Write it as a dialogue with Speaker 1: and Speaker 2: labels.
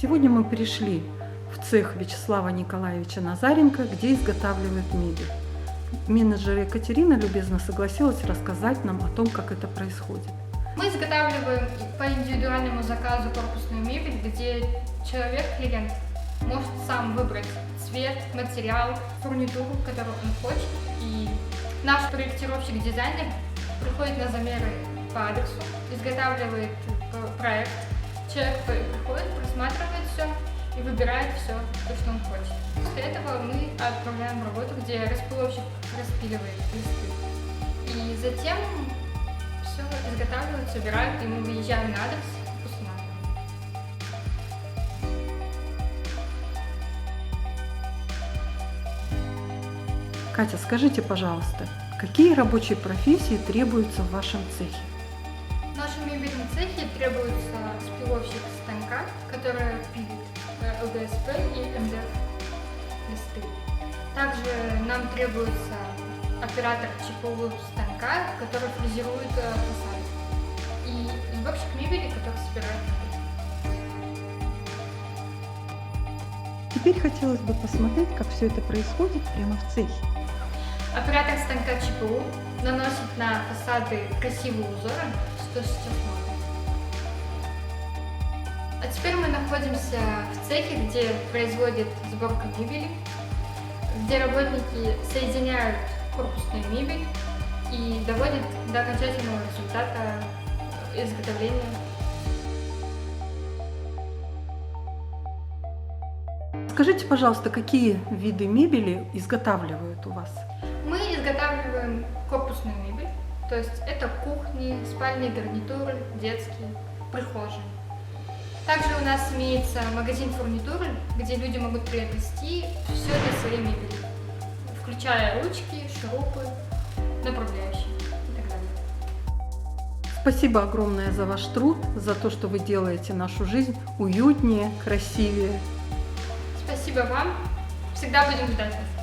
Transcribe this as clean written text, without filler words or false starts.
Speaker 1: Сегодня мы пришли в цех Вячеслава Николаевича Назаренко, где изготавливают мебель. Менеджер Екатерина любезно согласилась рассказать нам о том, как это происходит.
Speaker 2: Мы изготавливаем по индивидуальному заказу корпусную мебель, где человек, клиент, может сам выбрать цвет, материал, фурнитуру, которую он хочет. И наш проектировщик-дизайнер приходит на замеры по адресу, изготавливает проект. Человек приходит, просматривает все и выбирает все, то, что он хочет. После этого мы отправляем в работу, где распиловщик распиливает листы. И затем все изготавливают, собирают, и мы выезжаем на адрес и устанавливаем.
Speaker 1: Катя, скажите, пожалуйста, какие рабочие профессии требуются в вашем цехе?
Speaker 2: В нашем мебельном цехе требуется спиловщик станка, который пилит ЛДСП и МДФ листы. Также нам требуется оператор чепового станка, который фрезерует фасады, и сборщик мебели, который собирает мебель.
Speaker 1: Теперь хотелось бы посмотреть, как все это происходит прямо в цехе.
Speaker 2: Оператор станка ЧПУ наносит на фасады красивые узоры, что сейчас модно. А теперь мы находимся в цехе, где производят сборку мебели, где работники соединяют корпусную мебель и доводят до окончательного результата изготовления.
Speaker 1: Скажите, пожалуйста, какие виды мебели изготавливают у вас?
Speaker 2: Мы изготавливаем корпусную мебель, то есть это кухни, спальные гарнитуры, детские, прихожие. Также у нас имеется магазин фурнитуры, где люди могут приобрести все для своей мебели, включая ручки, шурупы, направляющие и так далее.
Speaker 1: Спасибо огромное за ваш труд, за то, что вы делаете нашу жизнь уютнее, красивее.
Speaker 2: Спасибо вам. Всегда будем ждать вас.